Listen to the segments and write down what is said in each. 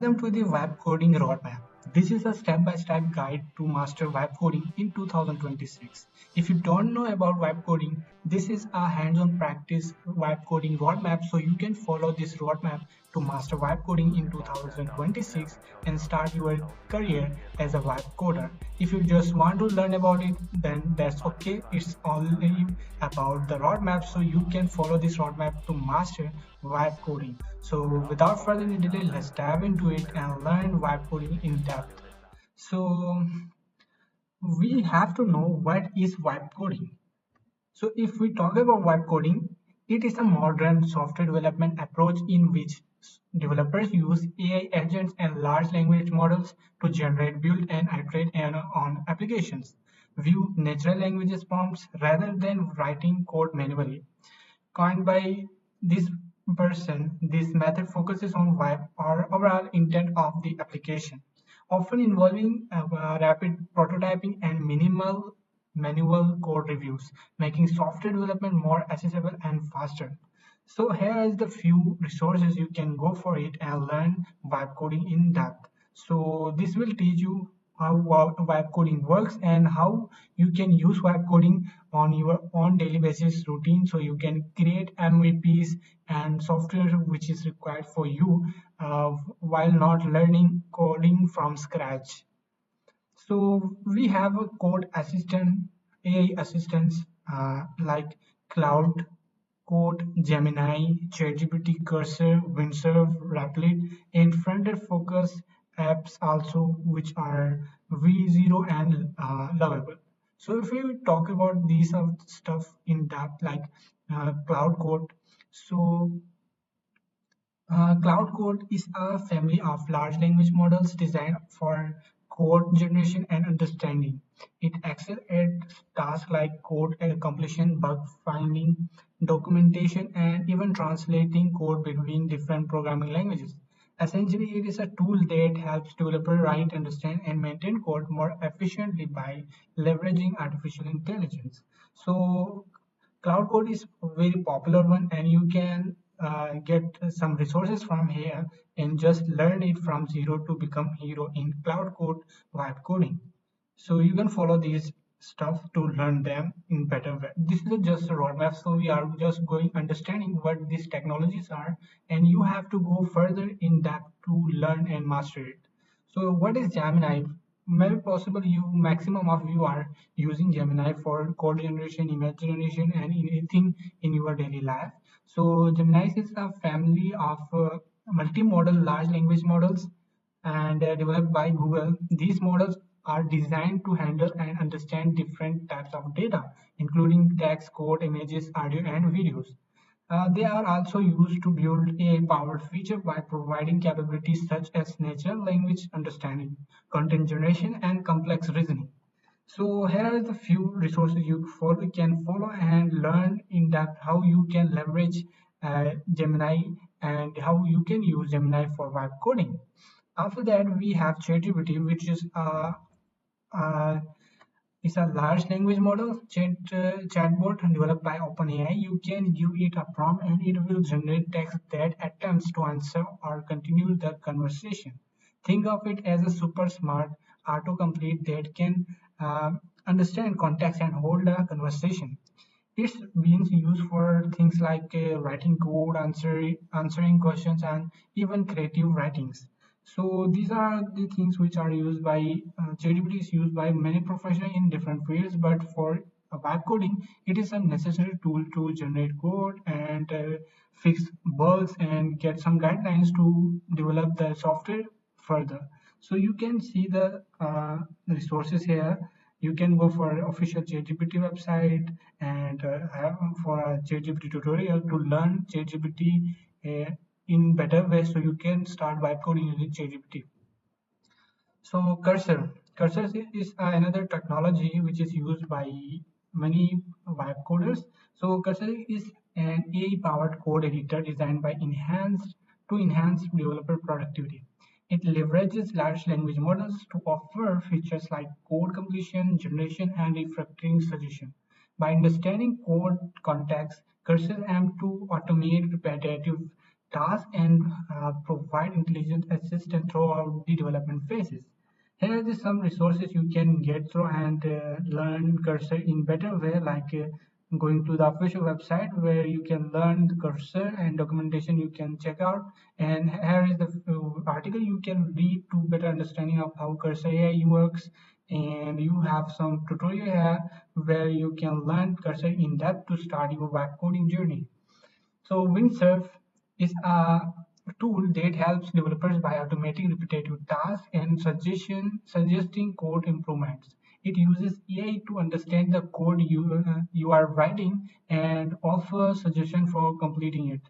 Welcome to the Web Coding Roadmap. This is a step-by-step guide to master web coding in 2026. If you don't know about web coding, this is a hands-on practice web coding roadmap, so you can follow this roadmap to master web coding in 2026 and start your career as a web coder. If you just want to learn about it, then that's okay. It's only about the roadmap, so you can follow this roadmap to master web coding. So without further delay, let's dive into it and learn vibe coding in depth. So we have to know what is vibe coding. So if we talk about vibe coding, it is a modern software development approach in which developers use AI agents and large language models to generate, build, and iterate on applications. View natural languages prompts rather than writing code manually. Coined by this person, this method focuses on vibe or overall intent of the application, often involving rapid prototyping and minimal manual code reviews, making software development more accessible and faster. So here is the few resources you can go for it and learn vibe coding in depth. So this will teach you how vibe coding works and how you can use vibe coding on your own daily basis routine, so you can create MVPs and software which is required for you while not learning coding from scratch. So we have a code assistant, AI assistants like Cloud, Code, Gemini, ChatGPT, Cursor, Windsurf, Replit, and front-end focus apps also, which are V0 and lovable. So if we talk about these stuff in depth, like Cloud Code, so Cloud Code is a family of large language models designed for code generation and understanding. It excels at tasks like code completion, bug finding, documentation, and even translating code between different programming languages. Essentially, it is a tool that helps developers write, understand, and maintain code more efficiently by leveraging artificial intelligence. So Cloud Code is a very popular one, and you can get some resources from here and just learn it from zero to become hero in Cloud Code vibe coding. So you can follow these stuff to learn them in better way. This is just a roadmap, so we are just going understanding what these technologies are, and you have to go further in depth to learn and master it. So what is Gemini? Maybe possible you maximum of you are using Gemini for code generation, image generation, and anything in your daily life. So Gemini is a family of multimodal large language models and developed by Google. These models are designed to handle and understand different types of data, including text, code, images, audio, and videos. They are also used to build AI-powered features by providing capabilities such as natural language understanding, content generation, and complex reasoning. So here are the few resources you can follow and learn in depth how you can leverage Gemini and how you can use Gemini for web coding. After that, we have ChatGPT, which is uh, it's a large language model chatbot developed by OpenAI. You can give it a prompt and it will generate text that attempts to answer or continue the conversation. Think of it as a super smart autocomplete that can uh, understand context and hold a conversation. It's being used for things like writing code, answering questions, and even creative writings. So these are the things which are used by ChatGPT is used by many professionals in different fields. But for web coding, it is a necessary tool to generate code and fix bugs and get some guidelines to develop the software further. So you can see the resources here. You can go for official ChatGPT website and have for a ChatGPT tutorial to learn ChatGPT in better way, so you can start vibe coding using ChatGPT. So cursor is another technology which is used by many vibe coders. So cursor is an AI-powered code editor designed by enhance developer productivity. It leverages large language models to offer features like code completion, generation, and refactoring suggestion. By understanding code context, Cursor aims to automate repetitive tasks and provide intelligent assistance throughout the development phases. Here are some resources you can get through and learn cursor in better way, like going to the official website where you can learn the cursor and documentation you can check out. And here is the article you can read to better understanding of how cursor AI works. And you have some tutorial here where you can learn cursor in depth to start your web coding journey. So Windsurf is a tool that helps developers by automating repetitive tasks and suggesting code improvements. It uses AI to understand the code you are writing and offer suggestions for completing it.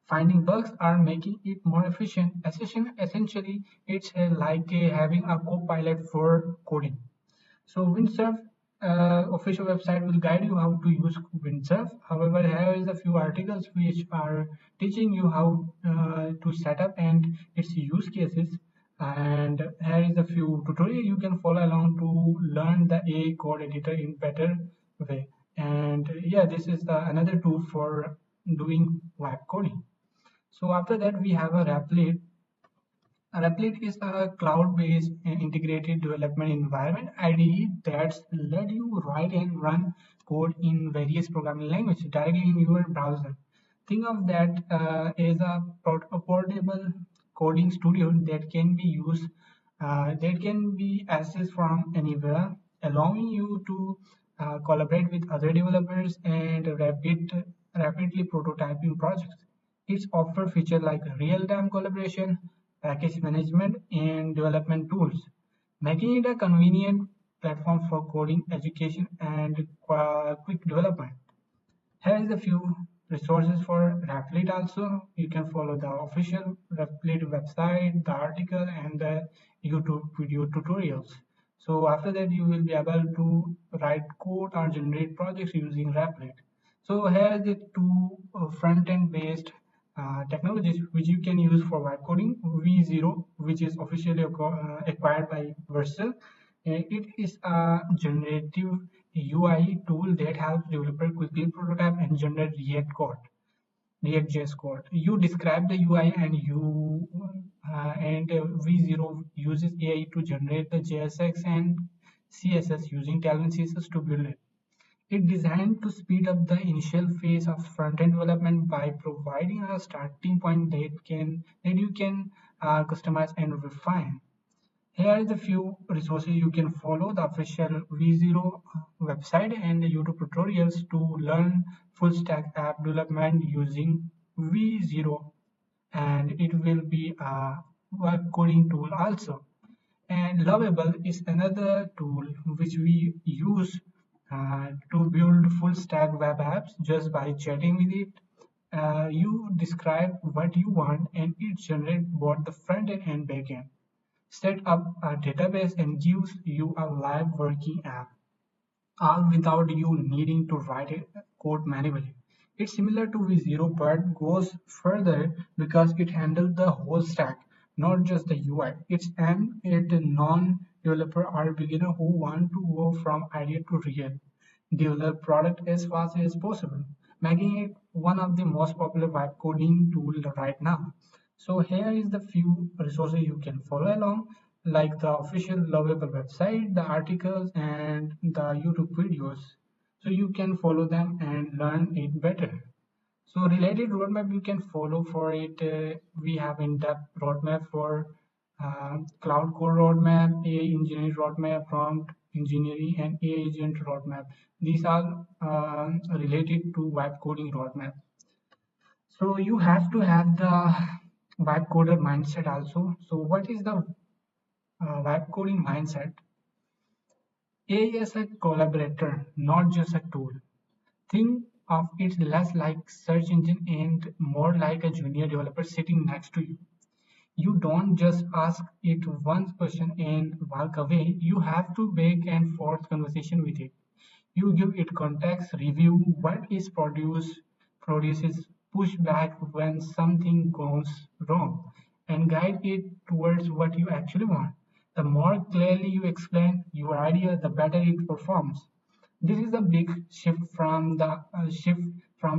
Finding bugs are making it more efficient. Essentially, it's like having a co-pilot for coding. So Windsurf official website will guide you how to use Windsurf. However, here is a few articles which are teaching you how to set up and its use cases. And here is a few tutorial you can follow along to learn the AI code editor in better way. And yeah, this is another tool for doing web coding. So after that, we have a Replit. Replit is a cloud-based integrated development environment IDE that's let you write and run code in various programming languages directly in your browser. Think of that as a portable coding studio that can be used, that can be accessed from anywhere, allowing you to collaborate with other developers and rapidly prototyping projects. It's offer features like real-time collaboration, package management, and development tools, making it a convenient platform for coding, education, and quick development. Here is a few resources for Replit also. You can follow the official Replit website, the article, and the YouTube video tutorials. So after that, you will be able to write code or generate projects using Replit. So here are the two front-end based technologies which you can use for web coding. V0, which is officially acquired by Vercel. It is a generative UI tool that helps developers quickly prototype and generate React.js code. You describe the UI and V0 uses AI to generate the JSX and CSS using Talent CSS to build it. It's designed to speed up the initial phase of front-end development by providing a starting point that you can customize and refine. Here are the few resources you can follow: the official V0 website and the YouTube tutorials to learn full stack app development using V0, and it will be a web coding tool also. And Lovable is another tool which we use to build full stack web apps just by chatting with it. You describe what you want and it generates both the front end and back end. Set up a database and gives you a live working app, all without you needing to write code manually. It's similar to V0 but goes further because it handles the whole stack, not just the UI. It's aimed at the non-developer or beginner who want to go from idea to real develop product as fast as possible, making it one of the most popular vibe coding tools right now. So here is the few resources you can follow along, like the official Lovable website, the articles, and the YouTube videos. So you can follow them and learn it better. So related roadmap you can follow for it. We have in-depth roadmap for cloud core roadmap, AI engineering roadmap, prompt engineering, and AI agent roadmap. These are related to web coding roadmap. So you have to have the web coder mindset also. So what is the web coding mindset? AI as a collaborator, not just a tool. Think of it less like search engine and more like a junior developer sitting next to you. You don't just ask it one question and walk away. You have to back and forth conversation with it. You give it context, review what is produces pushback when something goes wrong, and guide it towards what you actually want. The more clearly you explain your idea, the better it performs. This is a big shift from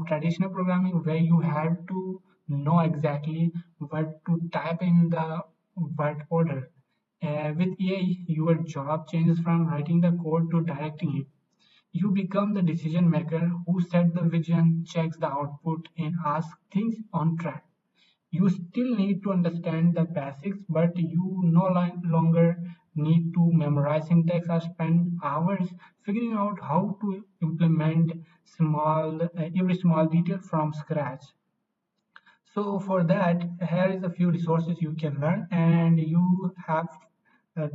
traditional programming where you had to know exactly what to type in the word order. With AI, your job changes from writing the code to directing it. You become the decision maker who sets the vision, checks the output, and asks things on track. You still need to understand the basics, but you no longer need to memorize syntax or spend hours figuring out how to implement every small detail from scratch. So for that, here is a few resources you can learn, and you have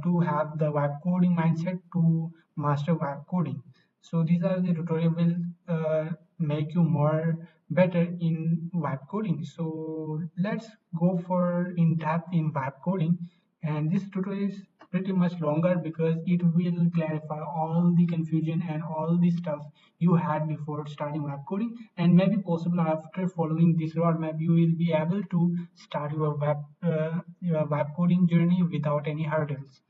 to have the web coding mindset to master web coding. So these are the tutorial will make you more better in web coding. So let's go for in depth in web coding, and this tutorial is pretty much longer because it will clarify all the confusion and all the stuff you had before starting web coding, and maybe possible after following this roadmap you will be able to start your web coding journey without any hurdles.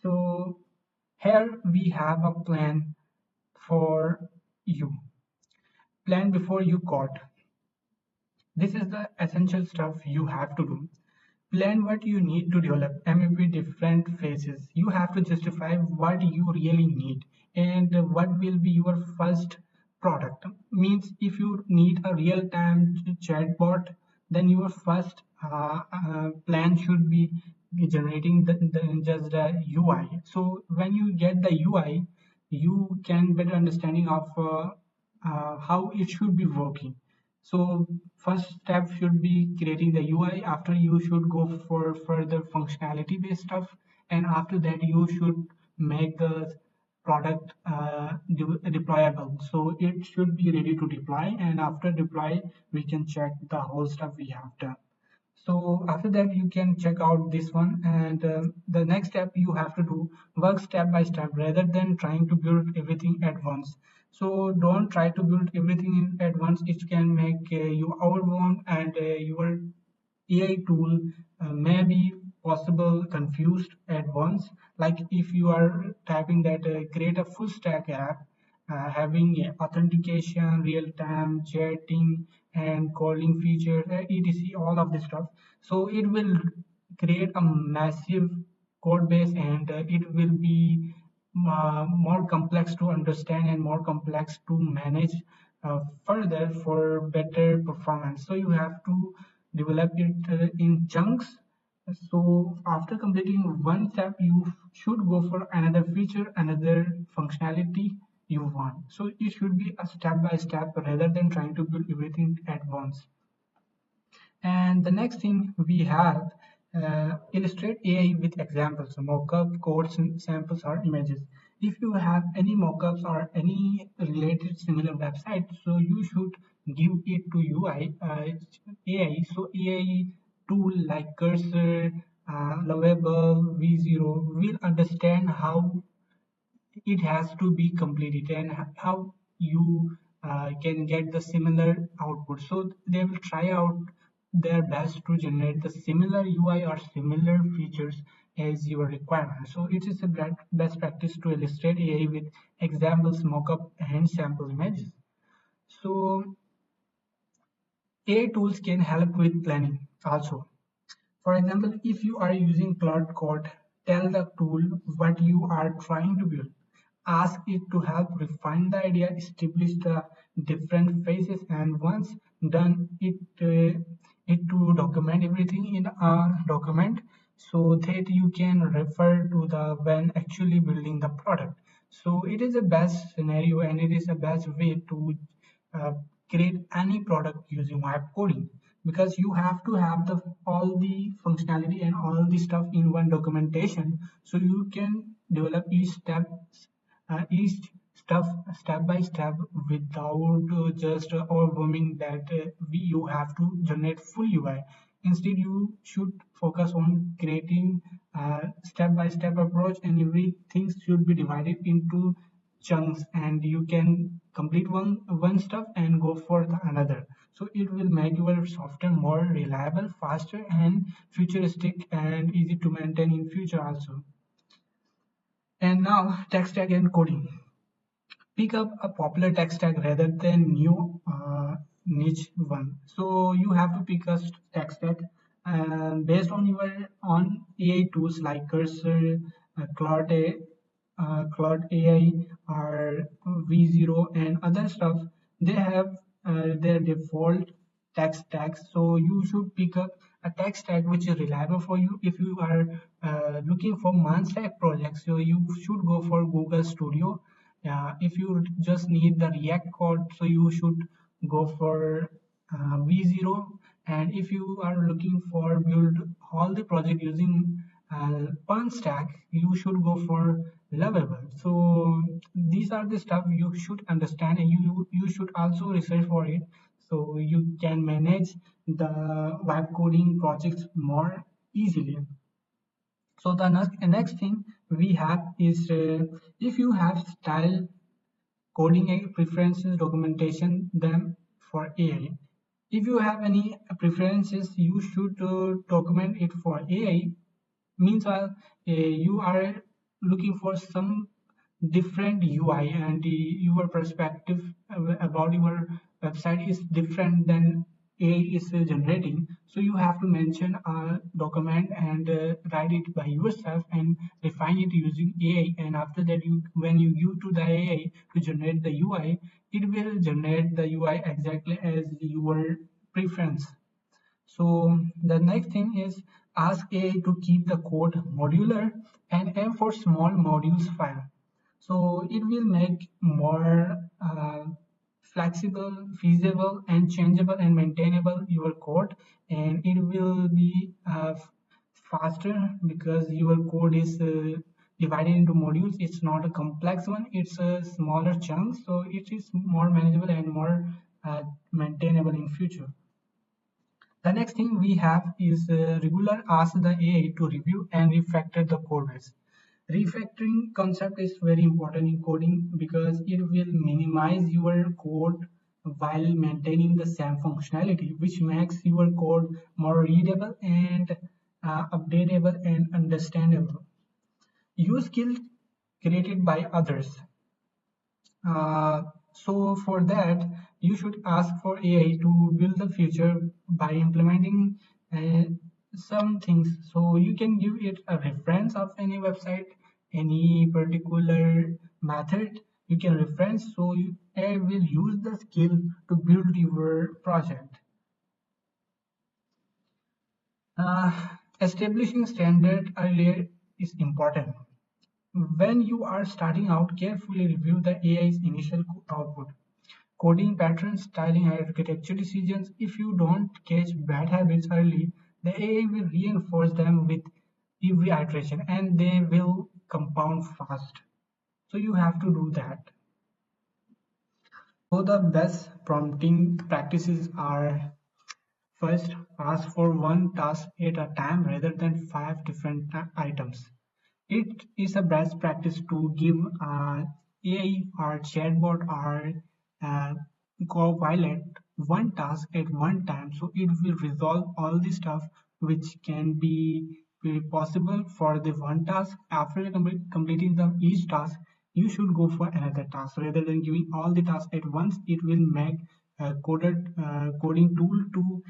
So here we have a plan for you. Plan before you code. This is the essential stuff you have to do. Plan what you need to develop MVP different phases. You have to justify what you really need and what will be your first product. Means if you need a real-time chatbot, then your first plan should be generating just the UI. So when you get the UI, you can better understanding of how it should be working. So first step should be creating the UI. After you should go for further functionality based stuff, and after that you should make the product deployable. So it should be ready to deploy, and after deploy we can check the whole stuff we have done. So after that you can check out this one, and the next step you have to do work step by step rather than trying to build everything at once. So don't try to build everything at once. It can make you overwhelmed, and your AI tool may be possible confused at once. Like if you are typing that create a full stack app having authentication, real-time chatting, and calling features, etc. All of this stuff. So it will create a massive code base, and it will be more complex to understand and more complex to manage further for better performance. So you have to develop it in chunks. So after completing one step, you should go for another feature, another functionality you want. So it should be a step by step rather than trying to build everything at once. And the next thing we have illustrate AI with examples, so mockup, codes, samples, or images. If you have any mockups or any related similar website, so you should give it to UI AI. So AI tool like Cursor, Lovable, V0 will understand how it has to be completed and how you can get the similar output. So they will try out their best to generate the similar UI or similar features as your requirement. So it is a best practice to illustrate AI with examples, mockup, and sample images. So AI tools can help with planning also. For example, if you are using Cloud Code, tell the tool what you are trying to build. Ask it to help refine the idea, establish the different phases, and once done, it to document everything in a document so that you can refer to the when actually building the product. So it is the best scenario, and it is the best way to uh, create any product using web coding, because you have to have the all the functionality and all the stuff in one documentation, so you can develop each stuff step by step without just overwhelming that you have to generate full UI. Instead, you should focus on creating step by step approach, and everything should be divided into chunks, and you can complete one stuff and go for the another. So it will make your software more reliable, faster, and futuristic, and easy to maintain in future also. And now tech and coding. Pick up a popular tech stack rather than niche one. So you have to pick a tech stack based on your on AI tools like Cursor, Claude, Claude AI, or V0 and other stuff. They have their default tech stack. So you should pick up a tech stack which is reliable for you. If you are looking for non-stack projects, so you should go for Google Studio. If you just need the React code, so you should go for V0. And if you are looking for build all the project using stack, you should go for Lovable. So these are the stuff you should understand, and you should also research for it, so you can manage the web coding projects more easily. So the next thing we have is if you have style coding and preferences documentation them for AI. If you have any preferences, you should document it for AI. Meanwhile, you are looking for some different UI, and your perspective about your website is different than AI is generating. So you have to mention a document and write it by yourself and refine it using AI. And after that, when you give to the AI to generate the UI, it will generate the UI exactly as your preference. So the next thing is ask AI to keep the code modular and aim for small modules file. So it will make more flexible, feasible, and changeable and maintainable your code, and it will be faster because your code is divided into modules. It's not a complex one; it's a smaller chunk, so it is more manageable and more maintainable in future. The next thing we have is regular ask the AI to review and refactor the code base. Refactoring concept is very important in coding because it will minimize your code while maintaining the same functionality, which makes your code more readable and updatable and understandable. Use skills created by others. So for that, you should ask for AI to build the future by implementing uh, some things. So you can give it a reference of any website, any particular method you can reference. So AI will use the skill to build your project. Establishing standard earlier is important. When you are starting out, carefully review the AI's initial output. Coding patterns, styling, and architecture decisions. If you don't catch bad habits early, the AI will reinforce them with every iteration and they will compound fast. So you have to do that. So the best prompting practices are: first, ask for one task at a time rather than five different items. It is a best practice to give AI or chatbot or uh, Copilot one task at one time, so it will resolve all the stuff which can be possible for the one task. After completing the each task, you should go for another task rather than giving all the tasks at once. It will make a coding tool to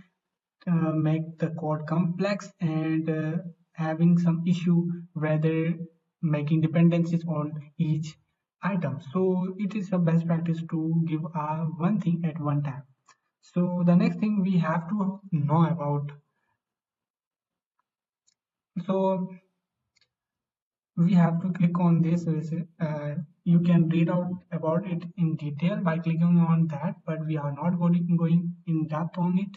make the code complex and having some issue whether making dependencies on each item. So it is a best practice to give one thing at one time. So the next thing we have to know about, so we have to click on this. You can read out about it in detail by clicking on that, but we are not going in depth on it.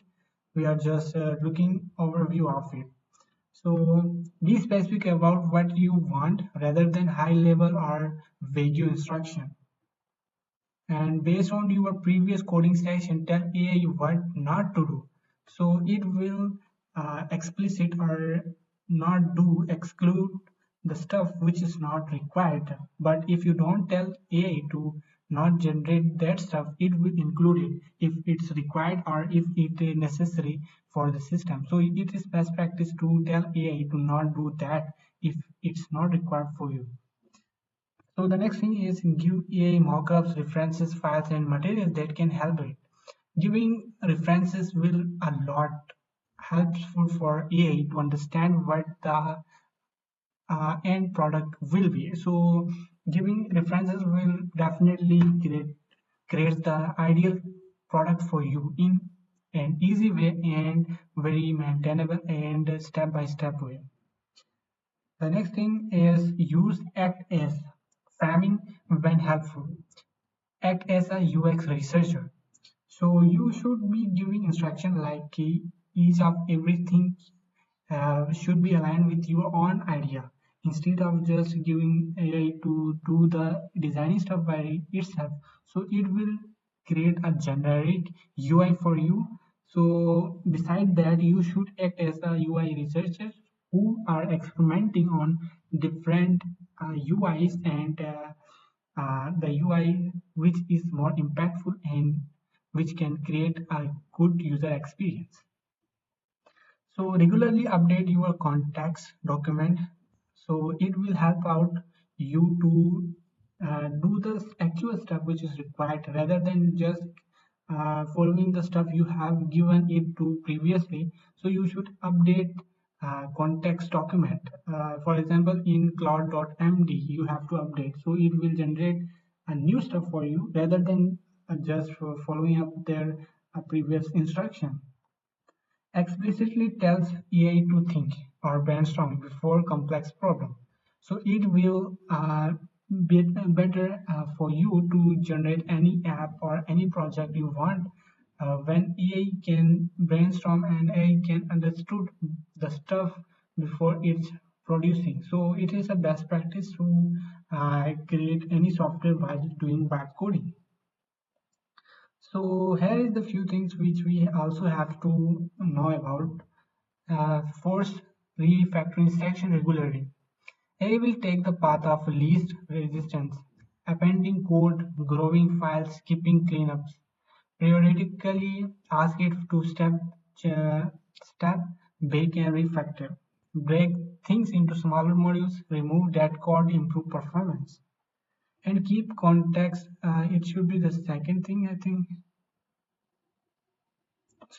We are just looking overview of it. So be specific about what you want rather than high level or vague instruction. And based on your previous coding session, tell AI what not to do. So it will explicit or not do, exclude the stuff which is not required. But if you don't tell AI to not generate that stuff, it will include it if it's required or if it is necessary for the system. So it is best practice to tell AI to not do that if it's not required for you. So the next thing is give AI mockups, references, files, and materials that can help it. Giving references will a lot helpful for AI to understand what the end product will be. So giving references will definitely create the ideal product for you in an easy way and very maintainable and step-by-step way. The next thing is use act as framing when helpful. Act as a UX researcher. So you should be giving instruction like each of everything should be aligned with your own idea instead of just giving AI to do the designing stuff by itself. So it will create a generic UI for you. So beside that, you should act as a UI researcher who are experimenting on different UIs and the UI which is more impactful and which can create a good user experience. So regularly update your contacts document. So it will help out you to do the actual stuff which is required rather than just following the stuff you have given it to previously. So you should update context document. For example, in cloud.md, you have to update. So it will generate a new stuff for you rather than just following up their previous instruction. Explicitly tells AI to think or brainstorm before complex problem. So it will be better for you to generate any app or any project you want when AI can brainstorm and AI can understood the stuff before it's producing. So it is a best practice to create any software while doing vibe coding. So here is the few things which we also have to know about. Force refactoring section regularly. A will take the path of least resistance, appending code, growing files, skipping cleanups. Periodically ask it to step, bake and refactor. Break things into smaller modules, remove that code, improve performance. And keep context. It should be the second thing, I think.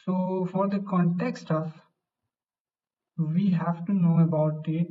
So for the context of, we have to know about it